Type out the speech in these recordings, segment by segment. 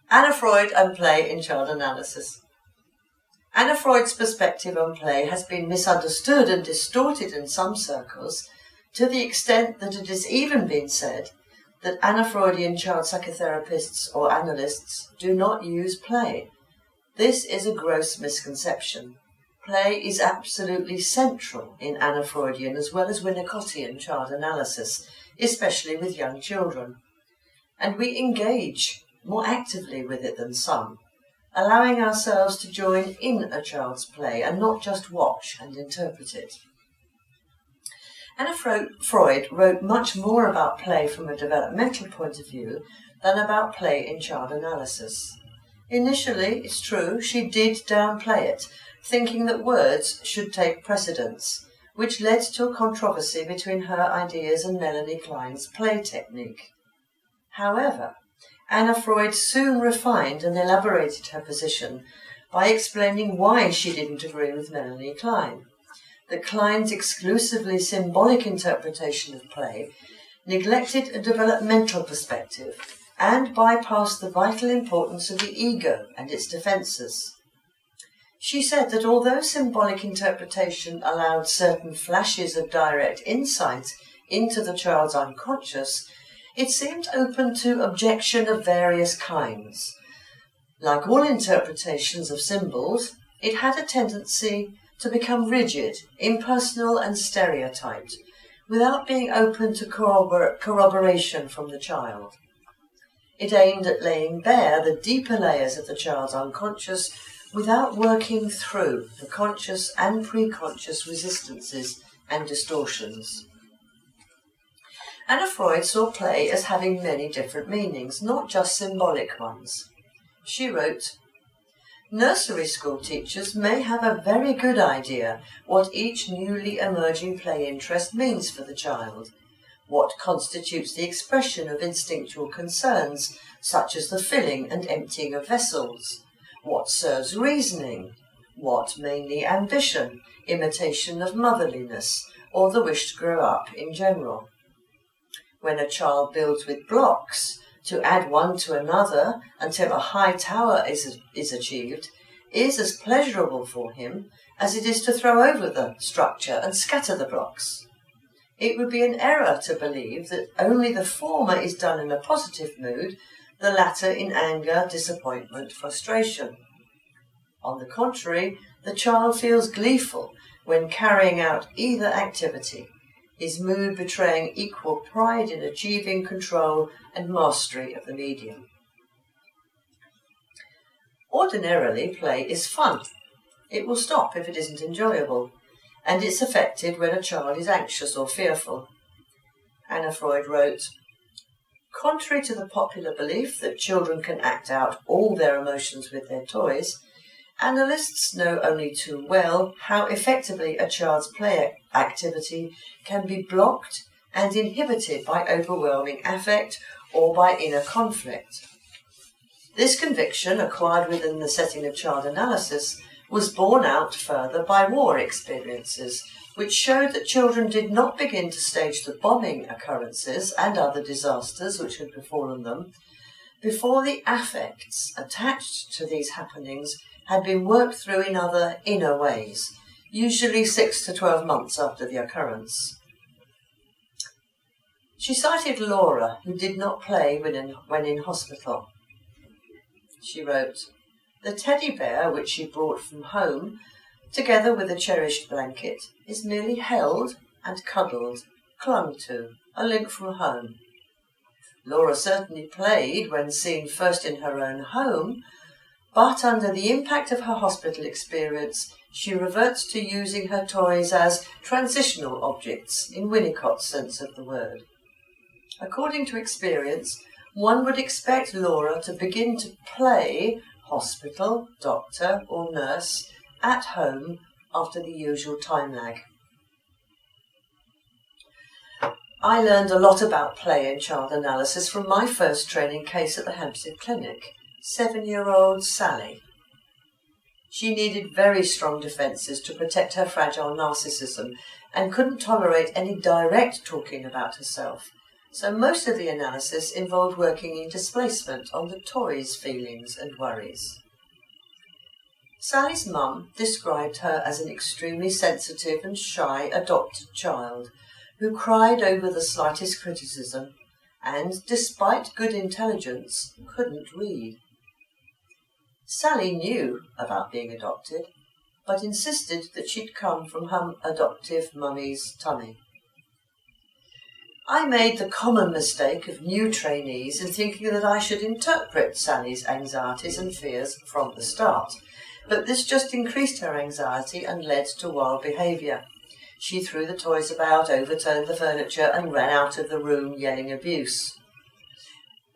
Anna Freud and play in child analysis. Anna Freud's perspective on play has been misunderstood and distorted in some circles, to the extent that it has even been said that Anna Freudian child psychotherapists or analysts do not use play. This is a gross misconception. Play is absolutely central in Anna Freudian as well as Winnicottian child analysis, especially with young children. And we engage more actively with it than some, allowing ourselves to join in a child's play and not just watch and interpret it. Anna Freud wrote much more about play from a developmental point of view than about play in child analysis. Initially, it's true, she did downplay it, thinking that words should take precedence, which led to a controversy between her ideas and Melanie Klein's play technique. However, Anna Freud soon refined and elaborated her position by explaining why she didn't agree with Melanie Klein. That Klein's exclusively symbolic interpretation of play neglected a developmental perspective and bypassed the vital importance of the ego and its defences. She said that although symbolic interpretation allowed certain flashes of direct insight into the child's unconscious, it seemed open to objection of various kinds. Like all interpretations of symbols, it had a tendency to become rigid, impersonal and stereotyped, without being open to corroboration from the child. It aimed at laying bare the deeper layers of the child's unconscious without working through the conscious and pre-conscious resistances and distortions. Anna Freud saw play as having many different meanings, not just symbolic ones. She wrote, "Nursery school teachers may have a very good idea what each newly emerging play interest means for the child, what constitutes the expression of instinctual concerns, such as the filling and emptying of vessels, what serves reasoning, what mainly ambition, imitation of motherliness, or the wish to grow up in general. When a child builds with blocks, to add one to another until a high tower is achieved, is as pleasurable for him as it is to throw over the structure and scatter the blocks. It would be an error to believe that only the former is done in a positive mood, the latter in anger, disappointment, frustration. On the contrary, the child feels gleeful when carrying out either activity, his mood betraying equal pride in achieving control and mastery of the medium. Ordinarily, play is fun. It will stop if it isn't enjoyable, and it's affected when a child is anxious or fearful. Anna Freud wrote, "Contrary to the popular belief that children can act out all their emotions with their toys, analysts know only too well how effectively a child's play activity can be blocked and inhibited by overwhelming affect or by inner conflict. This conviction, acquired within the setting of child analysis, was borne out further by war experiences, which showed that children did not begin to stage the bombing occurrences and other disasters which had befallen them before the affects attached to these happenings had been worked through in other inner ways, usually 6 to 12 months after the occurrence." She cited Laura, who did not play when in hospital. She wrote, "The teddy bear which she brought from home, together with a cherished blanket, is merely held and cuddled, clung to, a link from home. Laura certainly played when seen first in her own home, but under the impact of her hospital experience, she reverts to using her toys as transitional objects in Winnicott's sense of the word. According to experience, one would expect Laura to begin to play hospital, doctor, or nurse at home after the usual time lag." I learned a lot about play in child analysis from my first training case at the Hampstead Clinic, 7-year-old Sally. She needed very strong defences to protect her fragile narcissism and couldn't tolerate any direct talking about herself, So most of the analysis involved working in displacement on the toy's feelings and worries. Sally's mum described her as an extremely sensitive and shy adopted child who cried over the slightest criticism and, despite good intelligence, couldn't read. Sally knew about being adopted, but insisted that she'd come from her adoptive mummy's tummy. I made the common mistake of new trainees in thinking that I should interpret Sally's anxieties and fears from the start, but this just increased her anxiety and led to wild behaviour. She threw the toys about, overturned the furniture, and ran out of the room yelling abuse.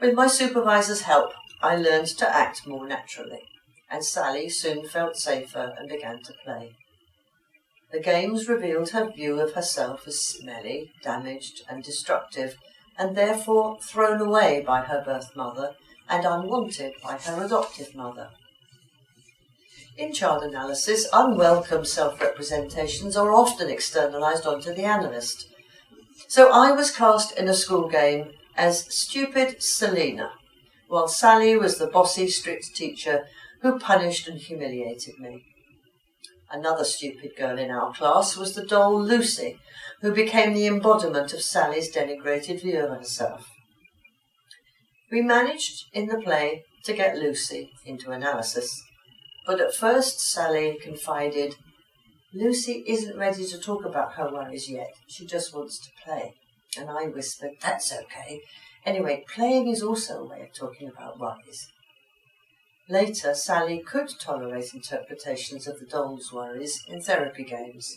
With my supervisor's help, I learned to act more naturally, and Sally soon felt safer and began to play. The games revealed her view of herself as smelly, damaged, and destructive, and therefore thrown away by her birth mother and unwanted by her adoptive mother. In child analysis, unwelcome self-representations are often externalized onto the analyst. So I was cast in a school game as stupid Selena, while Sally was the bossy, strict teacher who punished and humiliated me. Another stupid girl in our class was the doll Lucy, who became the embodiment of Sally's denigrated view of herself. We managed in the play to get Lucy into analysis, but at first Sally confided, "Lucy isn't ready to talk about her worries yet. She just wants to play." And I whispered, "That's okay. Anyway, playing is also a way of talking about worries." Later, Sally could tolerate interpretations of the doll's worries in therapy games.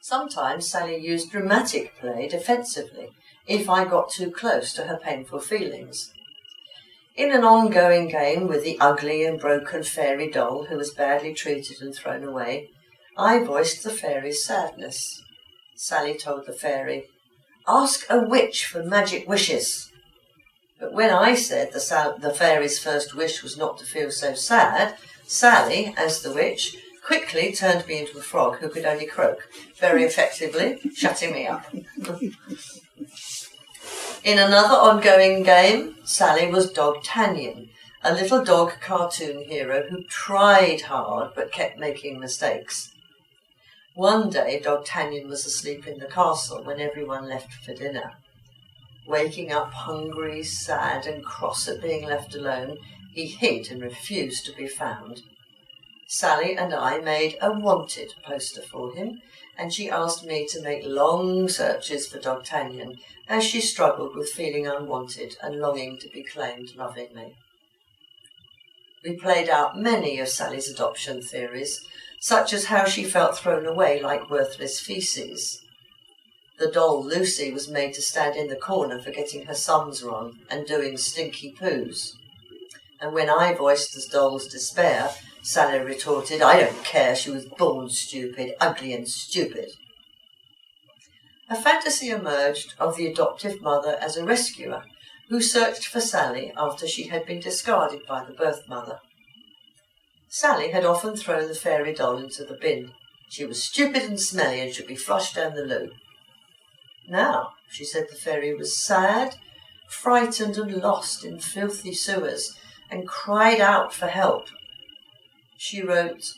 Sometimes Sally used dramatic play defensively if I got too close to her painful feelings. In an ongoing game with the ugly and broken fairy doll who was badly treated and thrown away, I voiced the fairy's sadness. Sally told the fairy, "Ask a witch for magic wishes." But when I said the fairy's first wish was not to feel so sad, Sally, as the witch, quickly turned me into a frog who could only croak, very effectively shutting me up. In another ongoing game, Sally was Dogtanian, a little dog cartoon hero who tried hard but kept making mistakes. One day, Dogtanian was asleep in the castle when everyone left for dinner. Waking up hungry, sad, and cross at being left alone, he hid and refused to be found. Sally and I made a wanted poster for him, and she asked me to make long searches for Dogtanian as she struggled with feeling unwanted and longing to be claimed lovingly. We played out many of Sally's adoption theories, such as how she felt thrown away like worthless feces. The doll Lucy was made to stand in the corner for getting her sums wrong and doing stinky poos. And when I voiced the doll's despair, Sally retorted, "I don't care, she was born stupid, ugly and stupid." A fantasy emerged of the adoptive mother as a rescuer who searched for Sally after she had been discarded by the birth mother. Sally had often thrown the fairy doll into the bin. She was stupid and smelly and should be flushed down the loo. Now, she said the fairy was sad, frightened and lost in filthy sewers, and cried out for help. She wrote,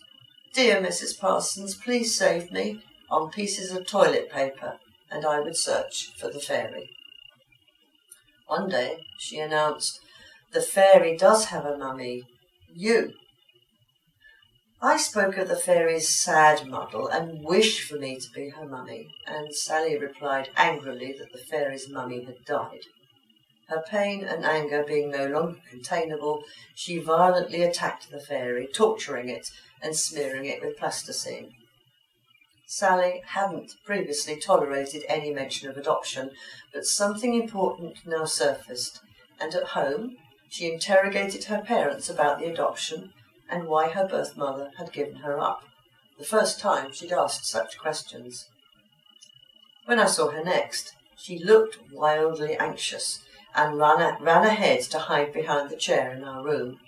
"Dear Mrs. Parsons, please save me," on pieces of toilet paper, and I would search for the fairy. One day, she announced, "The fairy does have a mummy, you." I spoke of the fairy's sad muddle and wished for me to be her mummy, and Sally replied angrily that the fairy's mummy had died. Her pain and anger being no longer containable, she violently attacked the fairy, torturing it and smearing it with plasticine. Sally hadn't previously tolerated any mention of adoption, but something important now surfaced, and at home she interrogated her parents about the adoption and why her birth mother had given her up, the first time she'd asked such questions. When I saw her next, she looked wildly anxious and ran ahead to hide behind the chair in our room.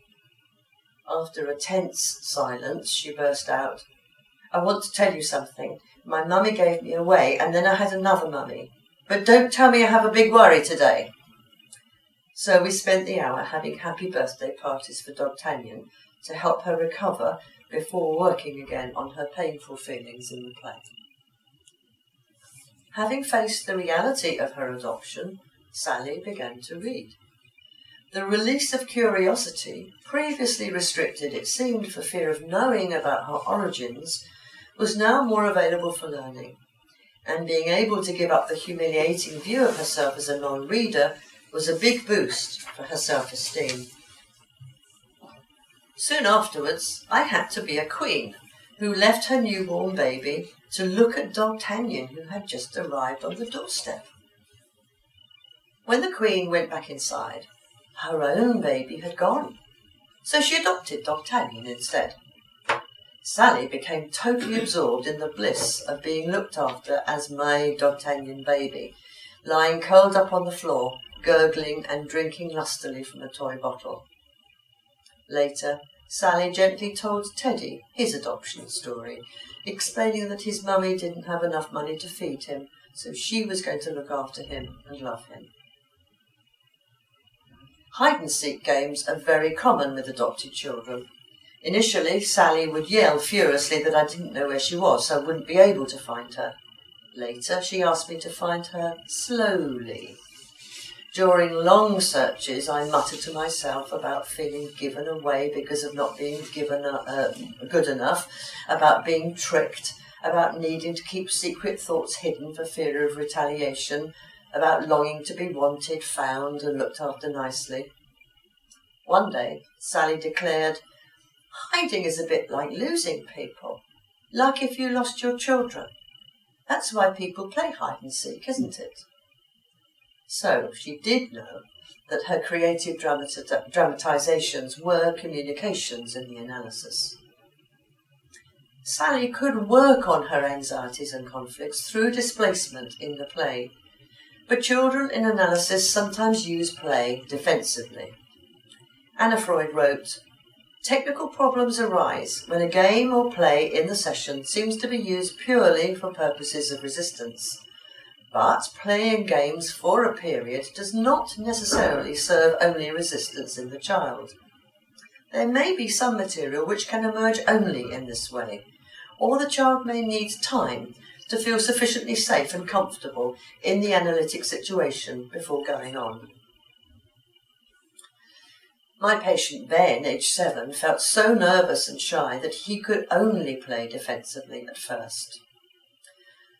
After a tense silence, she burst out, "I want to tell you something. My mummy gave me away, and then I had another mummy. but don't tell me I have a big worry today. So we spent the hour having happy birthday parties for D'Artagnan to help her recover before working again on her painful feelings in the play. Having faced the reality of her adoption, Sally began to read. The release of curiosity, previously restricted, it seemed, for fear of knowing about her origins, was now more available for learning, and being able to give up the humiliating view of herself as a non-reader was a big boost for her self-esteem. Soon afterwards, I had to be a queen who left her newborn baby to look at D'Artagnan, who had just arrived on the doorstep. When the queen went back inside, her own baby had gone, so she adopted D'Artagnan instead. Sally became totally absorbed in the bliss of being looked after as my D'Artagnan baby, lying curled up on the floor, gurgling and drinking lustily from a toy bottle. Later, Sally gently told Teddy his adoption story, explaining that his mummy didn't have enough money to feed him, so she was going to look after him and love him. Hide-and-seek games are very common with adopted children. Initially, Sally would yell furiously that I didn't know where she was, so I wouldn't be able to find her. Later, she asked me to find her slowly. During long searches, I muttered to myself about feeling given away because of not being given good enough, about being tricked, about needing to keep secret thoughts hidden for fear of retaliation, about longing to be wanted, found, and looked after nicely. One day, Sally declared, "Hiding is a bit like losing people, like if you lost your children. That's why people play hide-and-seek, isn't it?" So she did know that her creative dramatizations were communications in the analysis. Sally could work on her anxieties and conflicts through displacement in the play, but children in analysis sometimes use play defensively. Anna Freud wrote, "Technical problems arise when a game or play in the session seems to be used purely for purposes of resistance. But playing games for a period does not necessarily serve only resistance in the child. There may be some material which can emerge only in this way, or the child may need time to feel sufficiently safe and comfortable in the analytic situation before going on." My patient Ben, aged 7, felt so nervous and shy that he could only play defensively at first.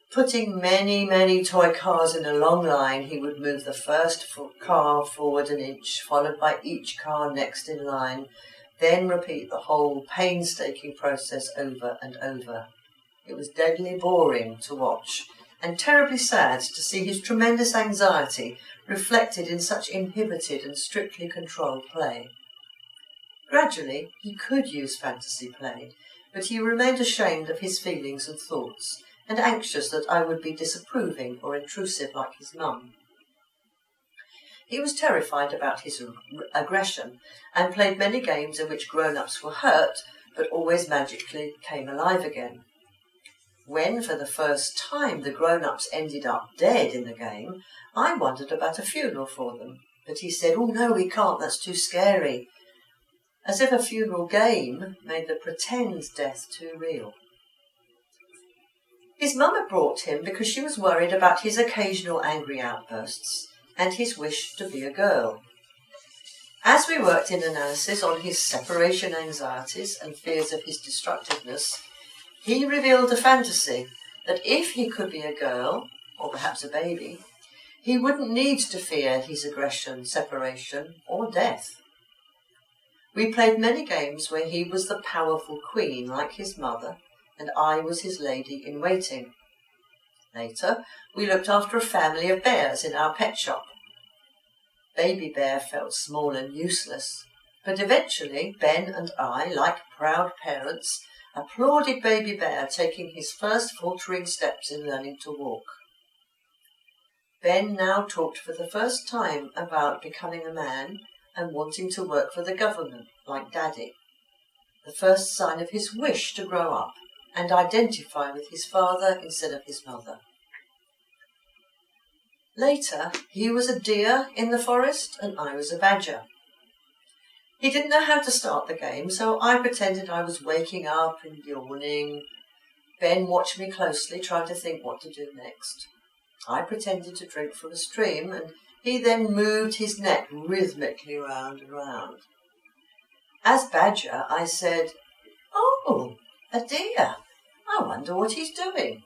Putting many toy cars in a long line, he would move the first car forward an inch, followed by each car next in line, then repeat the whole painstaking process over and over. It was deadly boring to watch, and terribly sad to see his tremendous anxiety reflected in such inhibited and strictly controlled play. Gradually, he could use fantasy play, but he remained ashamed of his feelings and thoughts, and anxious that I would be disapproving or intrusive like his mum. He was terrified about his aggression, and played many games in which grown-ups were hurt, but always magically came alive again. When, for the first time, the grown-ups ended up dead in the game, I wondered about a funeral for them, but he said, "Oh no, we can't, that's too scary," as if a funeral game made the pretend death too real. His mum had brought him because she was worried about his occasional angry outbursts and his wish to be a girl. As we worked in analysis on his separation anxieties and fears of his destructiveness, he revealed a fantasy that if he could be a girl, or perhaps a baby, he wouldn't need to fear his aggression, separation, or death. We played many games where he was the powerful queen like his mother, and I was his lady-in-waiting. Later, we looked after a family of bears in our pet shop. Baby Bear felt small and useless, but eventually Ben and I, like proud parents, applauded Baby Bear taking his first faltering steps in learning to walk. Ben now talked for the first time about becoming a man and wanting to work for the government, like Daddy, the first sign of his wish to grow up and identify with his father instead of his mother. Later, he was a deer in the forest and I was a badger. He didn't know how to start the game, so I pretended I was waking up and yawning. Ben watched me closely, trying to think what to do next. I pretended to drink from a stream, and he then moved his neck rhythmically round and round. As badger, I said, "Oh, a deer. I wonder what he's doing."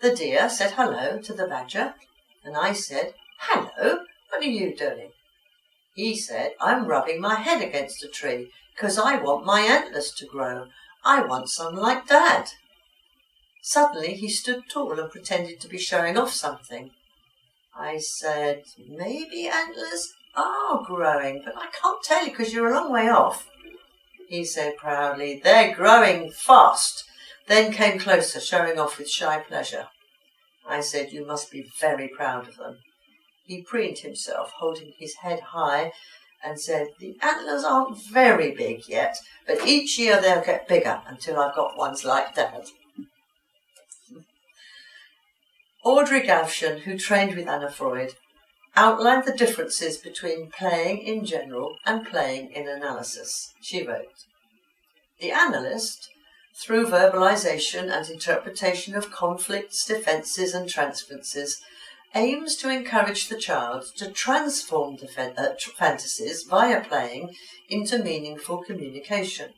The deer said hello to the badger, and I said, "Hello, what are you doing?" He said, "I'm rubbing my head against a tree, 'cause I want my antlers to grow. I want some like Dad." Suddenly he stood tall and pretended to be showing off something. I said, "Maybe antlers are growing, but I can't tell you 'cause you're a long way off." He said proudly, "They're growing fast," then came closer, showing off with shy pleasure. I said, "You must be very proud of them." He preened himself, holding his head high, and said, "The antlers aren't very big yet, but each year they'll get bigger until I've got ones like Dad." Audrey Gavshan, who trained with Anna Freud, outlined the differences between playing in general and playing in analysis. She wrote, "The analyst, through verbalization and interpretation of conflicts, defenses, and transferences, aims to encourage the child to transform fantasies via playing into meaningful communication.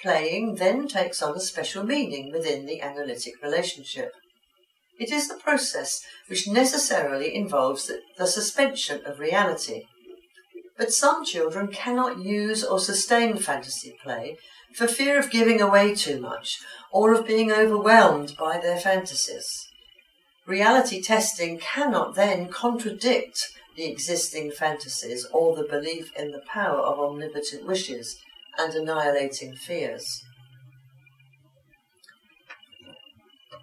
Playing then takes on a special meaning within the analytic relationship. It is the process which necessarily involves the suspension of reality. But some children cannot use or sustain fantasy play for fear of giving away too much or of being overwhelmed by their fantasies. Reality testing cannot then contradict the existing fantasies or the belief in the power of omnipotent wishes and annihilating fears."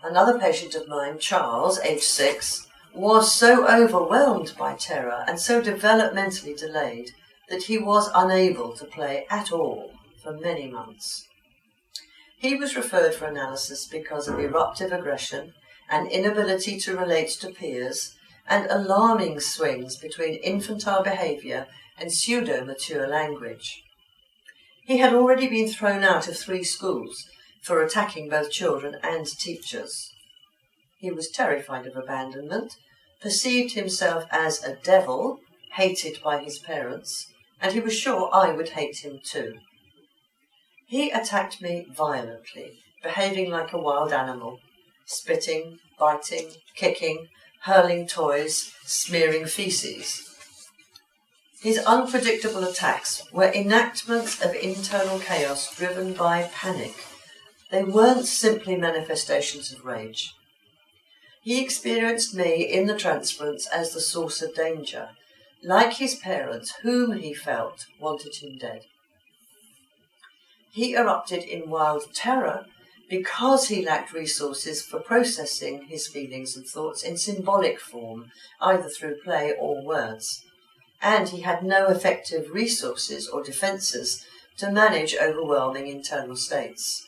Another patient of mine, Charles, aged 6, was so overwhelmed by terror and so developmentally delayed that he was unable to play at all for many months. He was referred for analysis because of eruptive aggression, an inability to relate to peers, and alarming swings between infantile behaviour and pseudo-mature language. He had already been thrown out of 3 schools for attacking both children and teachers. He was terrified of abandonment, perceived himself as a devil, hated by his parents, and he was sure I would hate him too. He attacked me violently, behaving like a wild animal, spitting, biting, kicking, hurling toys, smearing feces. His unpredictable attacks were enactments of internal chaos driven by panic. They weren't simply manifestations of rage. He experienced me in the transference as the source of danger, like his parents, whom he felt wanted him dead. He erupted in wild terror because he lacked resources for processing his feelings and thoughts in symbolic form, either through play or words, and he had no effective resources or defences to manage overwhelming internal states.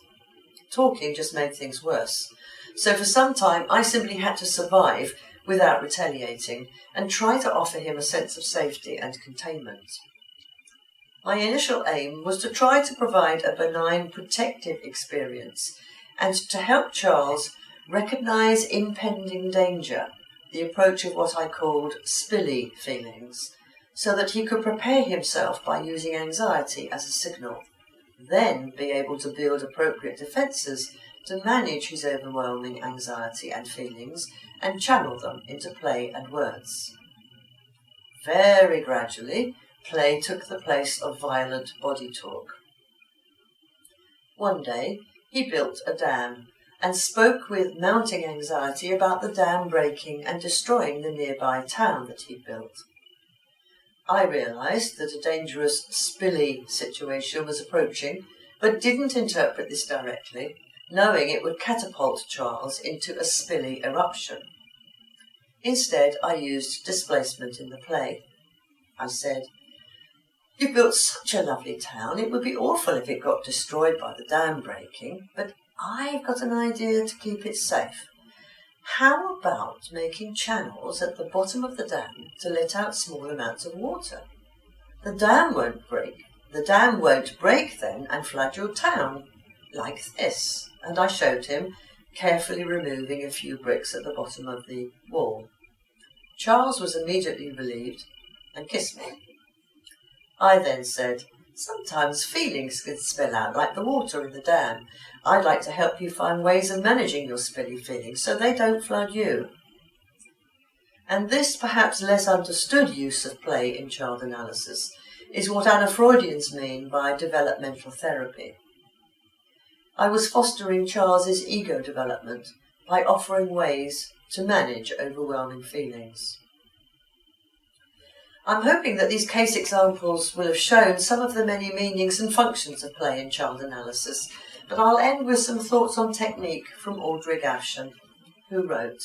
Talking just made things worse, so for some time I simply had to survive without retaliating and try to offer him a sense of safety and containment. My initial aim was to try to provide a benign protective experience and to help Charles recognise impending danger, the approach of what I called spilly feelings, so that he could prepare himself by using anxiety as a signal, then be able to build appropriate defences to manage his overwhelming anxiety and feelings and channel them into play and words. Very gradually, play took the place of violent body talk. One day, he built a dam and spoke with mounting anxiety about the dam breaking and destroying the nearby town that he built. I realised that a dangerous, spilly situation was approaching, but didn't interpret this directly, knowing it would catapult Charles into a spilly eruption. Instead, I used displacement in the play. I said, "You built such a lovely town, it would be awful if it got destroyed by the dam breaking, but I've got an idea to keep it safe. How about making channels at the bottom of the dam to let out small amounts of water? The dam won't break. The dam won't break then and flood your town, like this. And I showed him, carefully removing a few bricks at the bottom of the wall. Charles was immediately relieved and kissed me. I then said, sometimes feelings can spill out like the water in the dam. I'd like to help you find ways of managing your spilly feelings so they don't flood you. And this perhaps less understood use of play in child analysis is what Freudians mean by developmental therapy. I was fostering Charles's ego development by offering ways to manage overwhelming feelings. I'm hoping that these case examples will have shown some of the many meanings and functions of play in child analysis, but I'll end with some thoughts on technique from Audrey Gavshan, who wrote,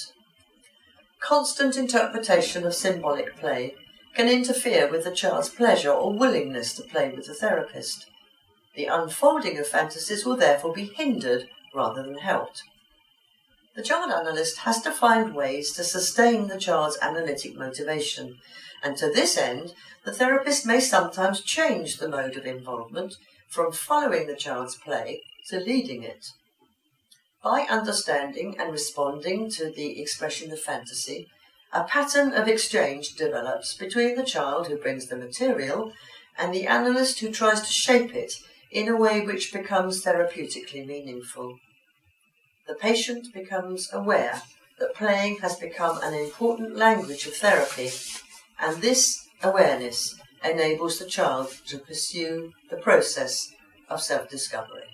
constant interpretation of symbolic play can interfere with the child's pleasure or willingness to play with the therapist. The unfolding of fantasies will therefore be hindered rather than helped. The child analyst has to find ways to sustain the child's analytic motivation, and to this end, the therapist may sometimes change the mode of involvement from following the child's play to leading it. By understanding and responding to the expression of fantasy, a pattern of exchange develops between the child who brings the material and the analyst who tries to shape it in a way which becomes therapeutically meaningful. The patient becomes aware that playing has become an important language of therapy, and this awareness enables the child to pursue the process of self-discovery.